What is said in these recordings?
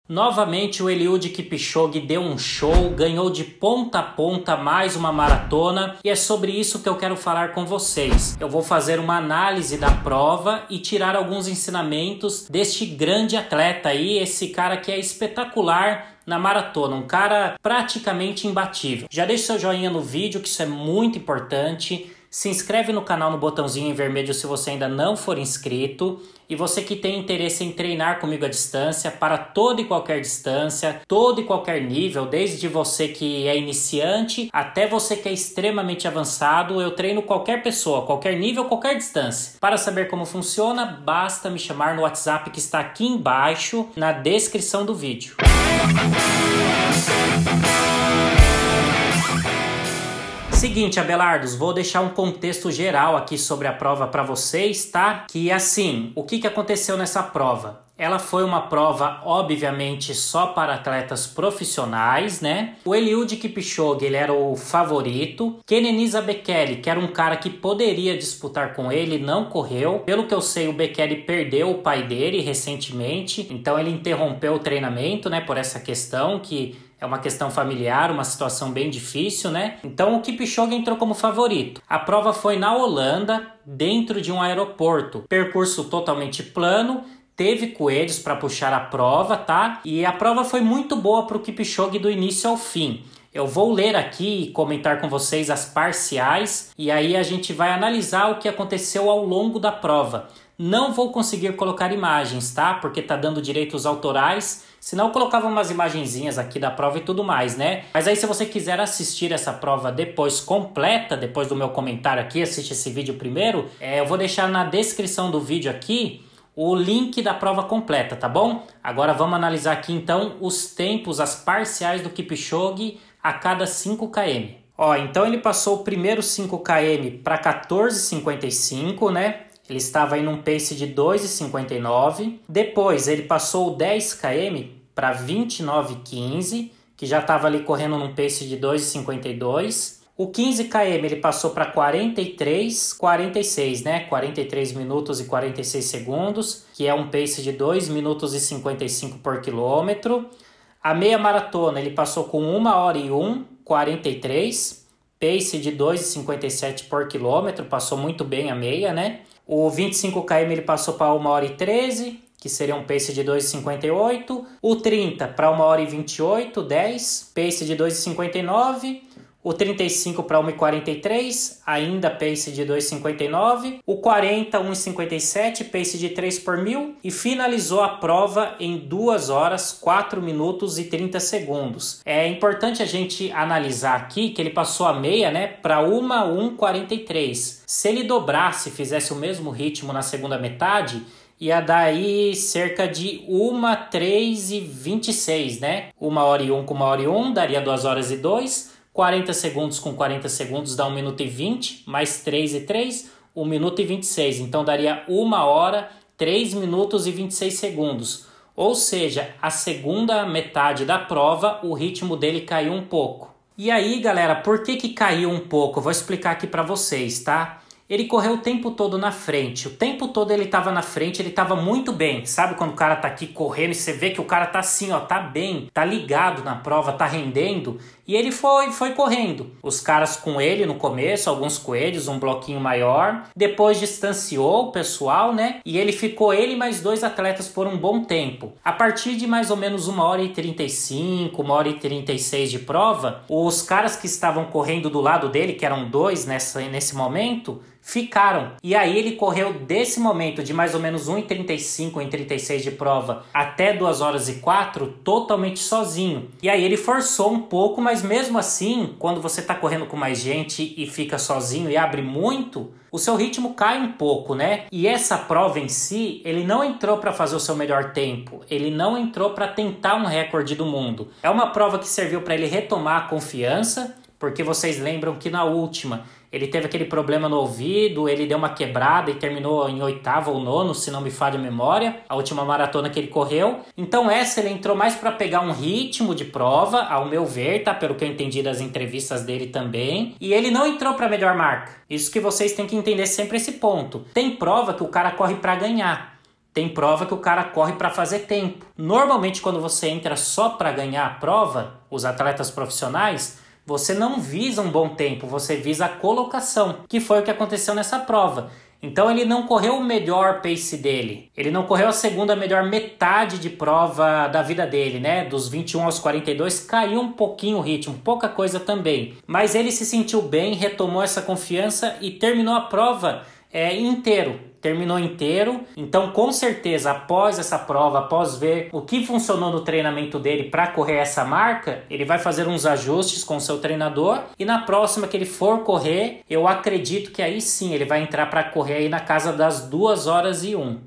Novamente o Eliud Kipchoge deu um show, ganhou de ponta a ponta mais uma maratona e é sobre isso que eu quero falar com vocês. Eu vou fazer uma análise da prova e tirar alguns ensinamentos deste grande atleta aí, esse cara que é espetacular na maratona, um cara praticamente imbatível. Já deixa seu joinha no vídeo, que isso é muito importante. Se inscreve no canal no botãozinho em vermelho se você ainda não for inscrito. E você que tem interesse em treinar comigo à distância, para toda e qualquer distância, todo e qualquer nível, desde você que é iniciante até você que é extremamente avançado, eu treino qualquer pessoa, qualquer nível, qualquer distância. Para saber como funciona, basta me chamar no WhatsApp que está aqui embaixo na descrição do vídeo. Seguinte, Abelardos, vou deixar um contexto geral aqui sobre a prova para vocês, tá? Que assim, o que aconteceu nessa prova? Ela foi uma prova, obviamente, só para atletas profissionais, né? O Eliud Kipchoge, ele era o favorito. Kenenisa Bekele, que era um cara que poderia disputar com ele, não correu. Pelo que eu sei, o Bekele perdeu o pai dele recentemente, então ele interrompeu o treinamento, né? Por essa questão que é uma questão familiar, uma situação bem difícil, né? Então o Kipchoge entrou como favorito. A prova foi na Holanda, dentro de um aeroporto. Percurso totalmente plano. Teve coelhos para puxar a prova, tá? E a prova foi muito boa para o Kipchoge do início ao fim. Eu vou ler aqui e comentar com vocês as parciais e aí a gente vai analisar o que aconteceu ao longo da prova. Não vou conseguir colocar imagens, tá? Porque tá dando direitos autorais. Senão eu colocava umas imagenzinhas aqui da prova e tudo mais, né? Mas aí se você quiser assistir essa prova depois completa, depois do meu comentário aqui, assiste esse vídeo primeiro, eu vou deixar na descrição do vídeo aqui o link da prova completa, tá bom? Agora vamos analisar aqui então os tempos, as parciais do Kipchoge a cada 5 km. Ó, então ele passou o primeiro 5 km para 14,55, né? Ele estava aí num pace de 2,59. Depois ele passou o 10 km para 29,15, que já estava ali correndo num pace de 2,52. O 15 km ele passou para 43,46, né? 43 minutos e 46 segundos, que é um pace de 2 minutos e 55 por quilômetro. A meia maratona ele passou com 1 hora e 1,43, pace de 2,57 por quilômetro, passou muito bem a meia, né? O 25 km ele passou para 1 hora e 13, que seria um pace de 2,58. O 30 para 1 hora e 28, 10, pace de 2,59. O 35 para 1,43, ainda pace de 2,59. O 40, 1,57, pace de 3 por 1000. E finalizou a prova em 2 horas, 4 minutos e 30 segundos. É importante a gente analisar aqui que ele passou a meia, né, para 1,43. Se ele dobrasse, fizesse o mesmo ritmo na segunda metade, ia dar aí cerca de 1,3,26, né? 1 hora e 1 com 1 hora e 1, daria 2 horas e 2. 40 segundos com 40 segundos dá 1 minuto e 20, mais 3 e 3, 1 minuto e 26. Então daria 1 hora, 3 minutos e 26 segundos. Ou seja, a segunda metade da prova, o ritmo dele caiu um pouco. E aí, galera, por que caiu um pouco? Eu vou explicar aqui para vocês, tá? Ele correu o tempo todo na frente. O tempo todo ele estava na frente, ele estava muito bem. Sabe quando o cara tá aqui correndo e você vê que o cara tá assim, ó, tá bem, tá ligado na prova, tá rendendo. E ele foi correndo. Os caras com ele no começo, alguns coelhos, um bloquinho maior. Depois distanciou o pessoal, né? E ele ficou, ele e mais 2 atletas por um bom tempo. A partir de mais ou menos 1 hora e 35, 1 hora e 36 de prova, os caras que estavam correndo do lado dele, que eram 2 nesse momento, ficaram. E aí ele correu desse momento de mais ou menos 1,35, 1,36 de prova até 2 horas e 4 totalmente sozinho. E aí ele forçou um pouco, mas mesmo assim, quando você tá correndo com mais gente e fica sozinho e abre muito, o seu ritmo cai um pouco, né? E essa prova em si, ele não entrou para fazer o seu melhor tempo, ele não entrou para tentar um recorde do mundo. É uma prova que serviu para ele retomar a confiança, porque vocês lembram que na última ele teve aquele problema no ouvido, ele deu uma quebrada e terminou em 8º ou 9º, se não me falha a memória, a última maratona que ele correu. Então essa ele entrou mais para pegar um ritmo de prova, ao meu ver, tá? Pelo que eu entendi das entrevistas dele também. E ele não entrou para melhor marca. Isso que vocês têm que entender sempre esse ponto. Tem prova que o cara corre para ganhar. Tem prova que o cara corre para fazer tempo. Normalmente, quando você entra só para ganhar a prova, os atletas profissionais, você não visa um bom tempo, você visa a colocação, que foi o que aconteceu nessa prova. Então ele não correu o melhor pace dele, ele não correu a segunda melhor metade de prova da vida dele, né? Dos 21 aos 42 caiu um pouquinho o ritmo, pouca coisa também. Mas ele se sentiu bem, retomou essa confiança e terminou a prova inteiro. Terminou inteiro, então com certeza após essa prova, após ver o que funcionou no treinamento dele para correr essa marca, ele vai fazer uns ajustes com o seu treinador e na próxima que ele for correr, eu acredito que aí sim ele vai entrar para correr aí na casa das 2h01.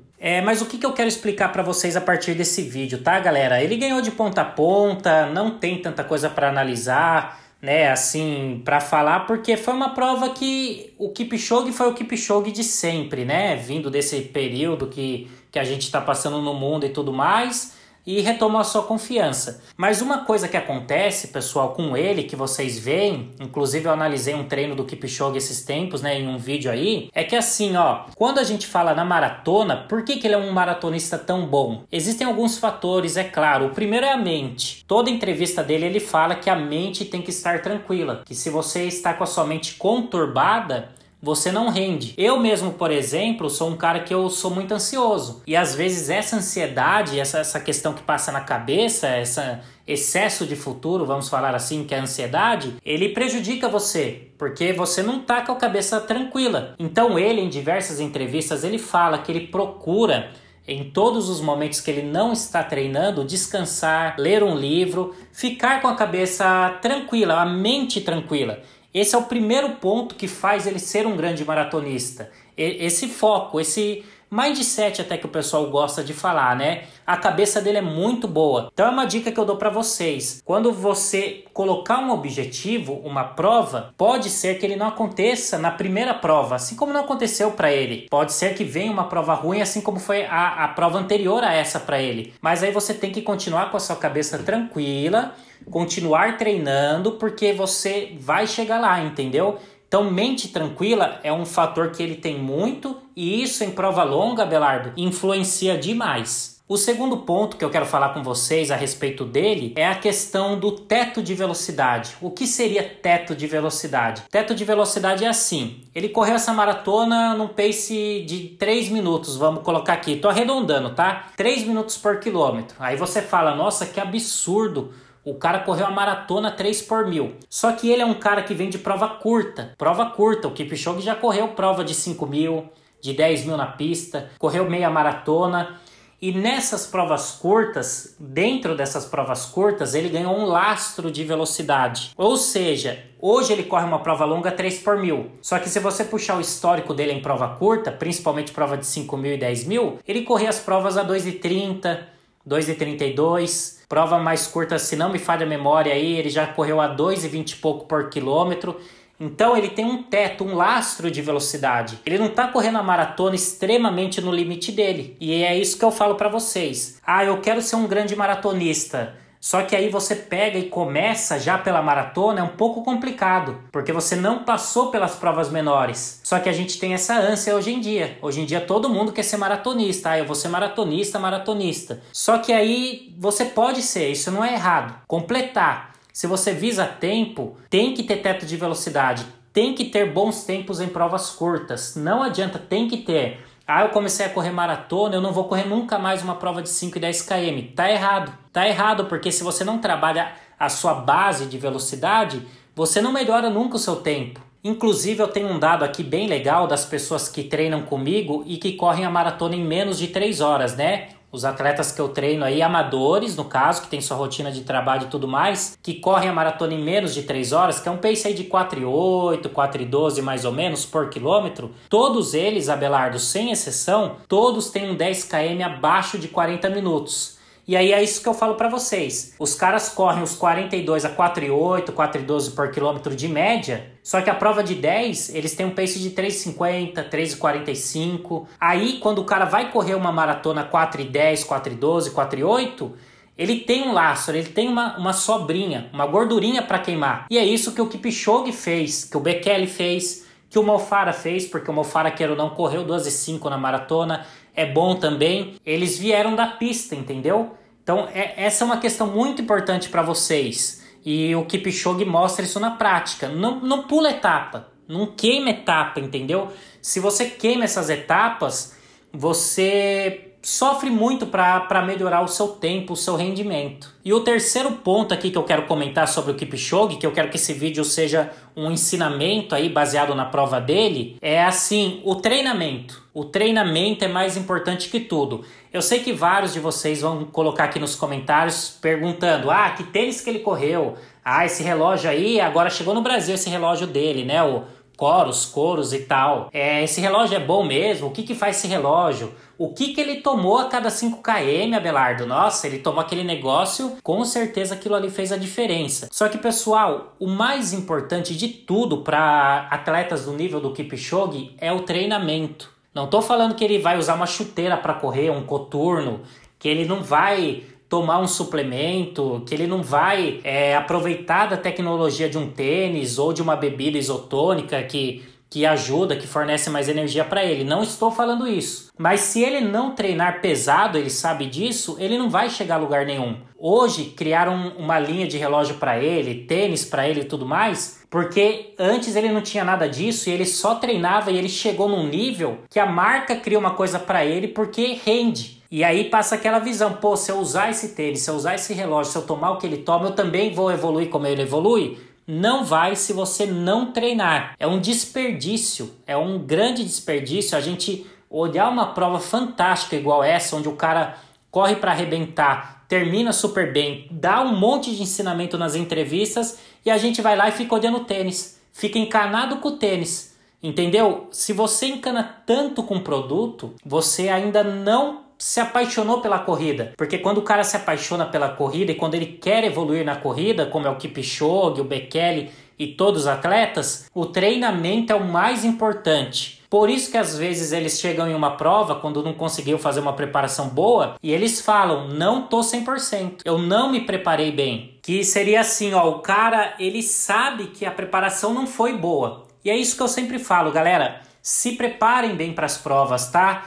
Mas o que eu quero explicar para vocês a partir desse vídeo, tá, galera? Ele ganhou de ponta a ponta, não tem tanta coisa para analisar, né, assim, para falar, porque foi uma prova que o Kipchoge foi o Kipchoge de sempre, né, vindo desse período que a gente está passando no mundo e tudo mais, e retomou a sua confiança. Mas uma coisa que acontece, pessoal, com ele, que vocês veem, inclusive eu analisei um treino do Kipchoge esses tempos, né, em um vídeo aí, é que assim, ó, quando a gente fala na maratona, por que ele é um maratonista tão bom? Existem alguns fatores, é claro. O primeiro é a mente. Toda entrevista dele, ele fala que a mente tem que estar tranquila, que se você está com a sua mente conturbada, você não rende. Eu mesmo, por exemplo, sou um cara que eu sou muito ansioso. E às vezes essa ansiedade, essa questão que passa na cabeça, esse excesso de futuro, vamos falar assim, que é a ansiedade, ele prejudica você, porque você não tá com a cabeça tranquila. Então ele, em diversas entrevistas, ele fala que ele procura, em todos os momentos que ele não está treinando, descansar, ler um livro, ficar com a cabeça tranquila, a mente tranquila. Esse é o primeiro ponto que faz ele ser um grande maratonista. Esse foco, esse mindset até que o pessoal gosta de falar, né? A cabeça dele é muito boa. Então é uma dica que eu dou para vocês. Quando você colocar um objetivo, uma prova, pode ser que ele não aconteça na primeira prova, assim como não aconteceu para ele. Pode ser que venha uma prova ruim, assim como foi a prova anterior a essa para ele. Mas aí você tem que continuar com a sua cabeça tranquila, continuar treinando, porque você vai chegar lá, entendeu? Então, mente tranquila é um fator que ele tem muito, e isso em prova longa, Abelardo, influencia demais. O segundo ponto que eu quero falar com vocês a respeito dele é a questão do teto de velocidade. O que seria teto de velocidade? Teto de velocidade é assim, ele correu essa maratona num pace de 3 minutos, vamos colocar aqui, tô arredondando, tá? 3 minutos por quilômetro. Aí você fala, nossa, que absurdo! O cara correu a maratona 3 por 1000. Só que ele é um cara que vem de prova curta. Prova curta. O Kipchoge já correu prova de 5.000, de 10.000 na pista. Correu meia maratona. E nessas provas curtas, dentro dessas provas curtas, ele ganhou um lastro de velocidade. Ou seja, hoje ele corre uma prova longa 3 por 1000. Só que se você puxar o histórico dele em prova curta, principalmente prova de 5.000 e 10.000, ele corria as provas a 2,30, 2,32. Prova mais curta, se não me falha a memória aí, ele já correu a 2,20 e pouco por quilômetro. Então ele tem um teto, um lastro de velocidade. Ele não está correndo a maratona extremamente no limite dele. E é isso que eu falo para vocês. Ah, eu quero ser um grande maratonista. Só que aí você pega e começa já pela maratona, é um pouco complicado, porque você não passou pelas provas menores. Só que a gente tem essa ânsia hoje em dia. Hoje em dia todo mundo quer ser maratonista. Ah, eu vou ser maratonista, maratonista. Só que aí você pode ser, isso não é errado. Completar. Se você visa tempo, tem que ter teto de velocidade. Tem que ter bons tempos em provas curtas. Não adianta, tem que ter. Ah, eu comecei a correr maratona, eu não vou correr nunca mais uma prova de 5 e 10 km. Tá errado. Tá errado, porque se você não trabalha a sua base de velocidade, você não melhora nunca o seu tempo. Inclusive, eu tenho um dado aqui bem legal das pessoas que treinam comigo e que correm a maratona em menos de 3 horas, né? Os atletas que eu treino aí, amadores, no caso, que tem sua rotina de trabalho e tudo mais, que correm a maratona em menos de 3 horas, que é um pace aí de 4,8, 4,12 mais ou menos por quilômetro, todos eles, Abelardo, sem exceção, todos têm um 10 km abaixo de 40 minutos. E aí é isso que eu falo para vocês. Os caras correm os 42 a 4,8, 4,12 por quilômetro de média, só que a prova de 10, eles têm um pace de 3,50, 3,45. Aí, quando o cara vai correr uma maratona 4,10, 4,12, 4,8, ele tem um lastro, ele tem uma sobrinha, uma gordurinha para queimar. E é isso que o Kipchoge fez, que o Bekele fez, que o Mo Farah fez, porque o Mo Farah, queira ou não, correu 12,5 na maratona, é bom também. Eles vieram da pista, entendeu? Então essa é uma questão muito importante para vocês. E o Kipchoge mostra isso na prática. Não pula etapa, não queima etapa, entendeu? Se você queima essas etapas, você sofre muito para melhorar o seu tempo, o seu rendimento. E o terceiro ponto aqui que eu quero comentar sobre o Kipchoge, que eu quero que esse vídeo seja um ensinamento aí baseado na prova dele, é assim, o treinamento. O treinamento é mais importante que tudo. Eu sei que vários de vocês vão colocar aqui nos comentários perguntando, que tênis que ele correu? Esse relógio aí, agora chegou no Brasil esse relógio dele, né? O Coros e tal. Esse relógio é bom mesmo? O que faz esse relógio? O que ele tomou a cada 5 km, Abelardo? Nossa, ele tomou aquele negócio, com certeza aquilo ali fez a diferença. Só que, pessoal, o mais importante de tudo para atletas do nível do Kipchoge é o treinamento. Não tô falando que ele vai usar uma chuteira para correr, um coturno, que ele não vai tomar um suplemento, que ele não vai aproveitar da tecnologia de um tênis ou de uma bebida isotônica que ajuda, que fornece mais energia para ele. Não estou falando isso. Mas se ele não treinar pesado, ele sabe disso, ele não vai chegar a lugar nenhum. Hoje criaram uma linha de relógio para ele, tênis para ele e tudo mais, porque antes ele não tinha nada disso e ele só treinava e ele chegou num nível que a marca cria uma coisa para ele porque rende. E aí passa aquela visão, pô, se eu usar esse tênis, se eu usar esse relógio, se eu tomar o que ele toma, eu também vou evoluir como ele evolui? Não vai se você não treinar. É um desperdício, é um grande desperdício a gente olhar uma prova fantástica igual essa, onde o cara corre para arrebentar, termina super bem, dá um monte de ensinamento nas entrevistas e a gente vai lá e fica olhando o tênis, fica encanado com o tênis, entendeu? Se você encana tanto com o produto, você ainda não se apaixonou pela corrida, porque quando o cara se apaixona pela corrida e quando ele quer evoluir na corrida, como é o Kipchoge, o Bekele e todos os atletas, o treinamento é o mais importante. Por isso que às vezes eles chegam em uma prova quando não conseguiu fazer uma preparação boa e eles falam, não tô 100%, eu não me preparei bem. Que seria assim, o cara ele sabe que a preparação não foi boa. E é isso que eu sempre falo, galera, se preparem bem para as provas, tá?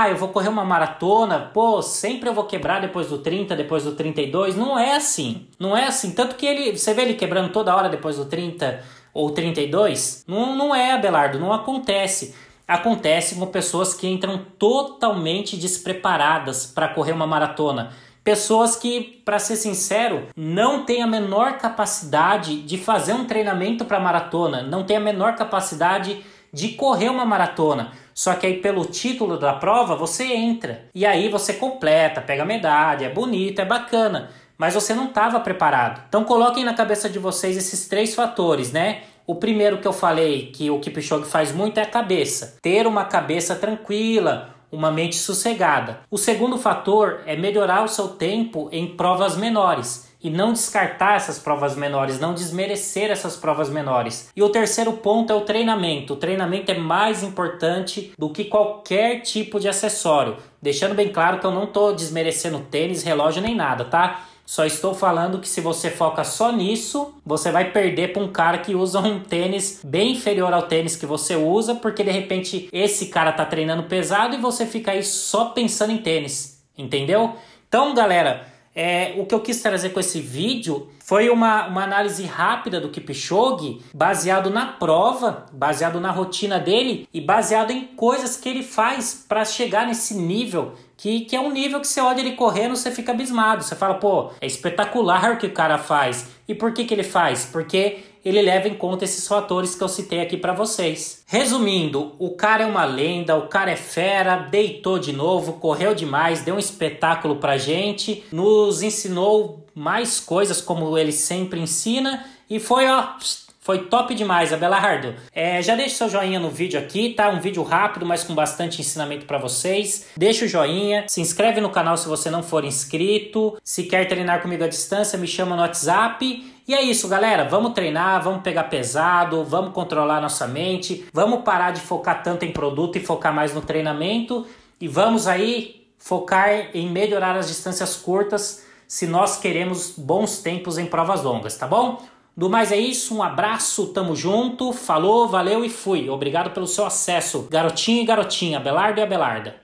Eu vou correr uma maratona, sempre eu vou quebrar depois do 30, depois do 32. Não é assim. Não é assim. Tanto que você vê ele quebrando toda hora depois do 30 ou 32. Não é, Abelardo, não acontece. Acontece com pessoas que entram totalmente despreparadas para correr uma maratona. Pessoas que, para ser sincero, não têm a menor capacidade de fazer um treinamento para maratona. Não têm a menor capacidade de correr uma maratona. Só que aí pelo título da prova você entra. E aí você completa, pega medalha, é bonito, é bacana. Mas você não estava preparado. Então coloquem na cabeça de vocês esses 3 fatores, né? O primeiro que eu falei, que o Kipchoge faz muito, é a cabeça. Ter uma cabeça tranquila, uma mente sossegada. O segundo fator é melhorar o seu tempo em provas menores. E não descartar essas provas menores, não desmerecer essas provas menores. E o terceiro ponto é o treinamento. O treinamento é mais importante do que qualquer tipo de acessório. Deixando bem claro que eu não estou desmerecendo tênis, relógio nem nada, tá? Só estou falando que se você foca só nisso, você vai perder para um cara que usa um tênis bem inferior ao tênis que você usa, porque de repente esse cara tá treinando pesado e você fica aí só pensando em tênis, entendeu? Então, galera, o que eu quis trazer com esse vídeo foi uma análise rápida do Kipchoge, baseado na prova, baseado na rotina dele e baseado em coisas que ele faz para chegar nesse nível, que é um nível que você olha ele correndo, você fica abismado, você fala, é espetacular o que o cara faz. E por que ele faz? Porque ele leva em conta esses fatores que eu citei aqui para vocês. Resumindo, o cara é uma lenda, o cara é fera, deitou de novo, correu demais, deu um espetáculo pra gente, nos ensinou mais coisas como ele sempre ensina e foi top demais, Abelardo. Já deixa seu joinha no vídeo aqui, tá? Um vídeo rápido, mas com bastante ensinamento para vocês. Deixa o joinha, se inscreve no canal se você não for inscrito. Se quer treinar comigo à distância, me chama no WhatsApp. E é isso, galera. Vamos treinar, vamos pegar pesado, vamos controlar nossa mente, vamos parar de focar tanto em produto e focar mais no treinamento. E vamos aí focar em melhorar as distâncias curtas se nós queremos bons tempos em provas longas, tá bom? Do mais é isso, um abraço, tamo junto, falou, valeu e fui. Obrigado pelo seu acesso, garotinho e garotinha, Abelardo e Abelarda.